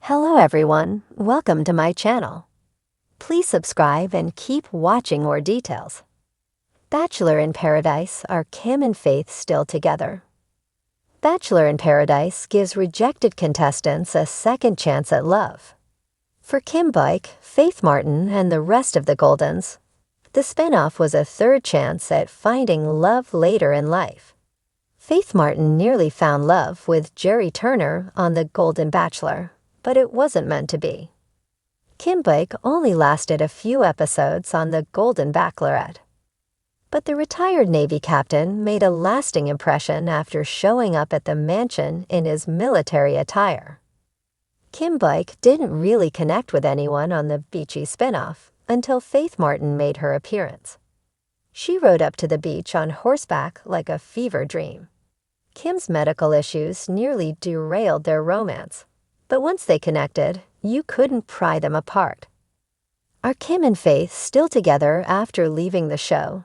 Hello everyone, welcome to my channel. Please subscribe and keep watching more details. Bachelor in Paradise, are Kim and Faith still together? Bachelor in Paradise gives rejected contestants a second chance at love. For Kim Blake, Faith Martin, and the rest of the Goldens, the spinoff was a third chance at finding love later in life. Faith Martin nearly found love with Jerry Turner on The Golden Bachelor, but it wasn't meant to be. Kim Blake only lasted a few episodes on The Golden Bachelorette. But the retired Navy captain made a lasting impression after showing up at the mansion in his military attire. Kim Blake didn't really connect with anyone on the beachy spinoff until Faith Martin made her appearance. She rode up to the beach on horseback like a fever dream. Kim's medical issues nearly derailed their romance, but once they connected, you couldn't pry them apart. Are Kim and Faith still together after leaving the show?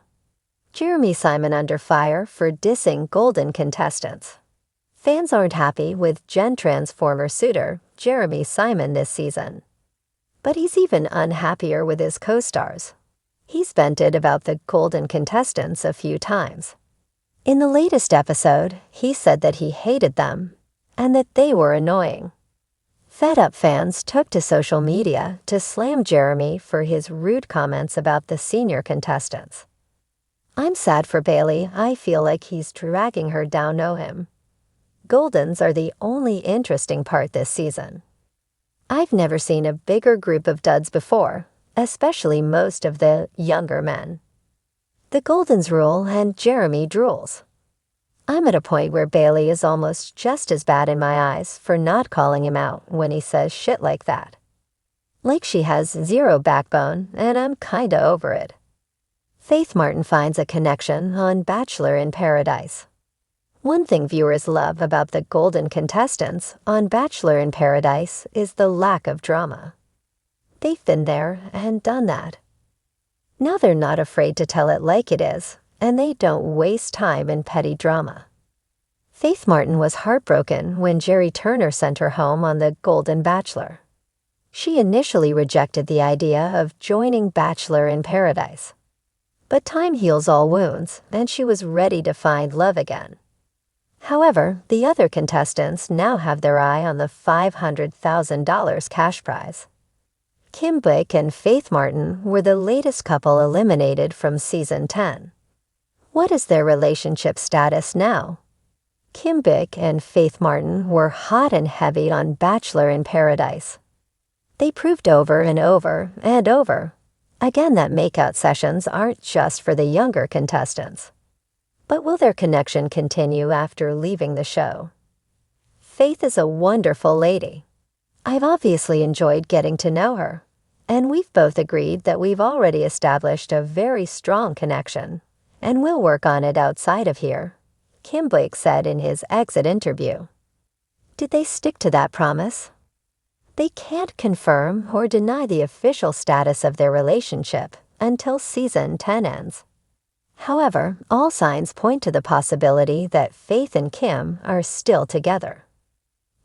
Jeremy Simon under fire for dissing Golden contestants. Fans aren't happy with Jen Tran's former suitor, Jeremy Simon, this season. But he's even unhappier with his co-stars. He's vented about the Golden contestants a few times. In the latest episode, he said that he hated them and that they were annoying. Fed-up fans took to social media to slam Jeremy for his rude comments about the senior contestants. I'm sad for Bailey. I feel like he's dragging her down. Know him. Goldens are the only interesting part this season. I've never seen a bigger group of duds before, especially most of the younger men. The Goldens rule and Jeremy drools. I'm at a point where Bailey is almost just as bad in my eyes for not calling him out when he says shit like that. Like she has zero backbone, and I'm kinda over it. Faith Martin finds a connection on Bachelor in Paradise. One thing viewers love about the Golden contestants on Bachelor in Paradise is the lack of drama. They've been there and done that. Now they're not afraid to tell it like it is, and they don't waste time in petty drama. Faith Martin was heartbroken when Jerry Turner sent her home on The Golden Bachelor. She initially rejected the idea of joining Bachelor in Paradise. But time heals all wounds, and she was ready to find love again. However, the other contestants now have their eye on the $500,000 cash prize. Kim Blake and Faith Martin were the latest couple eliminated from Season 10. What is their relationship status now? Kim Blake and Faith Martin were hot and heavy on Bachelor in Paradise. They proved over and over and over again that makeout sessions aren't just for the younger contestants. But will their connection continue after leaving the show? Faith is a wonderful lady. I've obviously enjoyed getting to know her, and we've both agreed that we've already established a very strong connection, and we'll work on it outside of here, Kim Blake said in his exit interview. Did they stick to that promise? They can't confirm or deny the official status of their relationship until Season 10 ends. However, all signs point to the possibility that Faith and Kim are still together.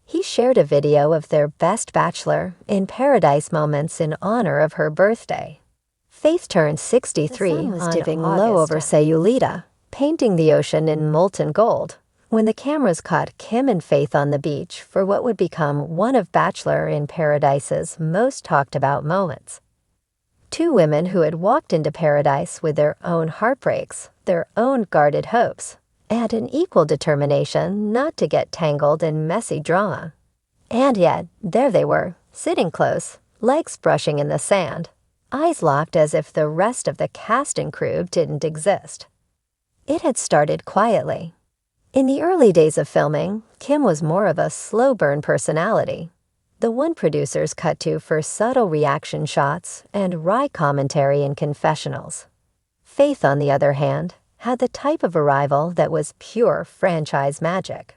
He shared a video of their best Bachelor in Paradise moments in honor of her birthday. Faith turned 63 on dipping low over Sayulita, painting the ocean in molten gold, when the cameras caught Kim and Faith on the beach for what would become one of Bachelor in Paradise's most talked about moments. Two women who had walked into Paradise with their own heartbreaks, their own guarded hopes, and an equal determination not to get tangled in messy drama. And yet, there they were, sitting close, legs brushing in the sand, eyes locked as if the rest of the cast and crew didn't exist. It had started quietly. In the early days of filming, Kim was more of a slow-burn personality, the one producers cut to for subtle reaction shots and wry commentary in confessionals. Faith, on the other hand, had the type of arrival that was pure franchise magic.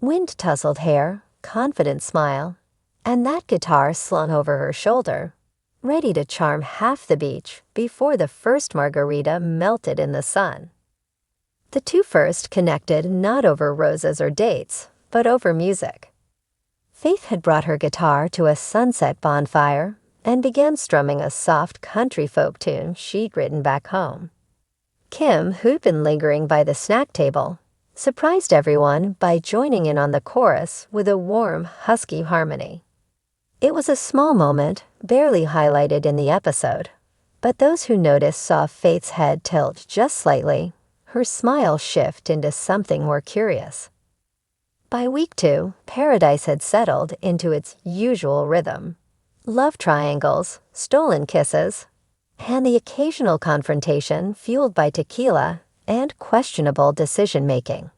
Wind-tousled hair, confident smile, and that guitar slung over her shoulder, ready to charm half the beach before the first margarita melted in the sun. The two first connected not over roses or dates, but over music. Faith had brought her guitar to a sunset bonfire and began strumming a soft country folk tune she'd written back home. Kim, who'd been lingering by the snack table, surprised everyone by joining in on the chorus with a warm, husky harmony. It was a small moment, barely highlighted in the episode, but those who noticed saw Faith's head tilt just slightly, her smile shift into something more curious. By week 2, Paradise had settled into its usual rhythm. Love triangles, stolen kisses, and the occasional confrontation fueled by tequila and questionable decision-making.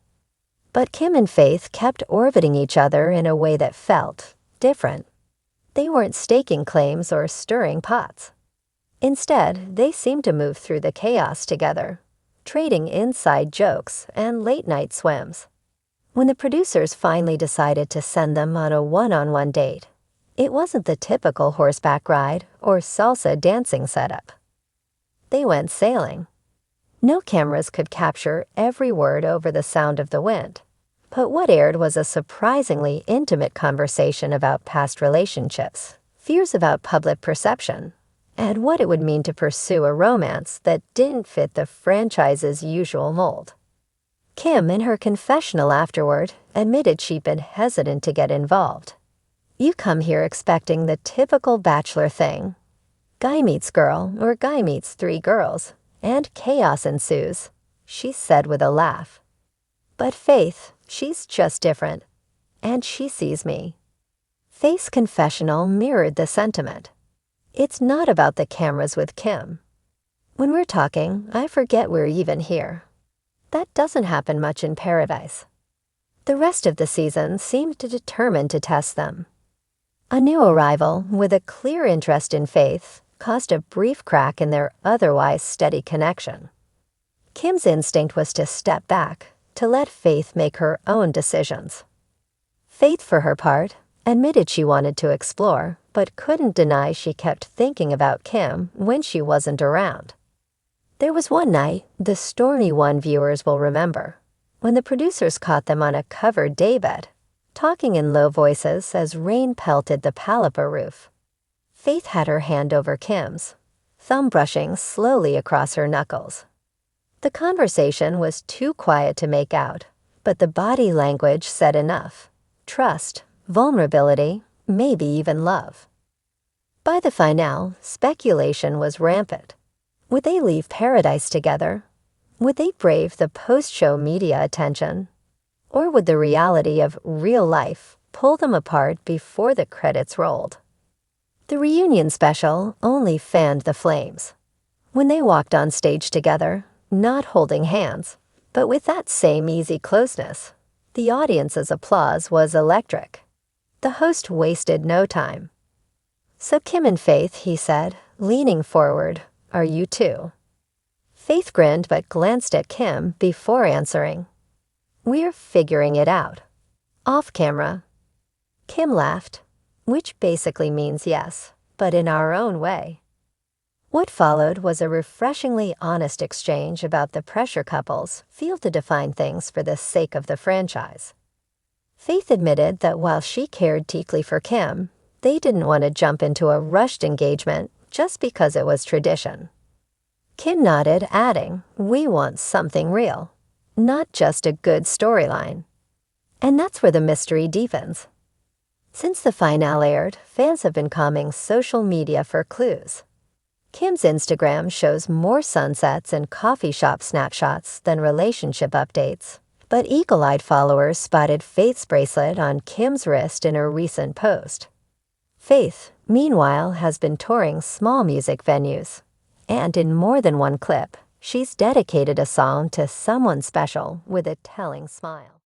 But Kim and Faith kept orbiting each other in a way that felt different. They weren't staking claims or stirring pots. Instead, they seemed to move through the chaos together, trading inside jokes and late-night swims. When the producers finally decided to send them on a one-on-one date, it wasn't the typical horseback ride or salsa dancing setup. They went sailing. No cameras could capture every word over the sound of the wind, but what aired was a surprisingly intimate conversation about past relationships, fears about public perception, and what it would mean to pursue a romance that didn't fit the franchise's usual mold. Kim, in her confessional afterward, admitted she'd been hesitant to get involved. You come here expecting the typical Bachelor thing. Guy meets girl or guy meets 3 girls, and chaos ensues, she said with a laugh. But Faith, she's just different, and she sees me. Faith's confessional mirrored the sentiment. It's not about the cameras with Kim. When we're talking, I forget we're even here. That doesn't happen much in Paradise. The rest of the season seemed determined to test them. A new arrival with a clear interest in Faith caused a brief crack in their otherwise steady connection. Kim's instinct was to step back, to let Faith make her own decisions. Faith, for her part, admitted she wanted to explore, but couldn't deny she kept thinking about Kim when she wasn't around. There was one night the stormy one viewers will remember, when the producers caught them on a covered daybed, talking in low voices as rain pelted the palapa roof. Faith had her hand over Kim's, thumb brushing slowly across her knuckles. The conversation was too quiet to make out, but the body language said enough. Trust, vulnerability, maybe even love. By the finale, speculation was rampant. Would they leave Paradise together? Would they brave the post-show media attention? Or would the reality of real life pull them apart before the credits rolled? The reunion special only fanned the flames. When they walked on stage together, not holding hands, but with that same easy closeness, the audience's applause was electric. The host wasted no time. So Kim and Faith, he said, leaning forward, are you too? Faith grinned but glanced at Kim before answering. We're figuring it out. Off camera. Kim laughed, which basically means yes, but in our own way. What followed was a refreshingly honest exchange about the pressure couples feel to define things for the sake of the franchise. Faith admitted that while she cared deeply for Kim, they didn't want to jump into a rushed engagement just because it was tradition. Kim nodded, adding, we want something real, not just a good storyline. And that's where the mystery deepens. Since the finale aired, fans have been combing social media for clues. Kim's Instagram shows more sunsets and coffee shop snapshots than relationship updates, but eagle-eyed followers spotted Faith's bracelet on Kim's wrist in a recent post. Faith, meanwhile, has been touring small music venues, and in more than one clip, she's dedicated a song to someone special with a telling smile.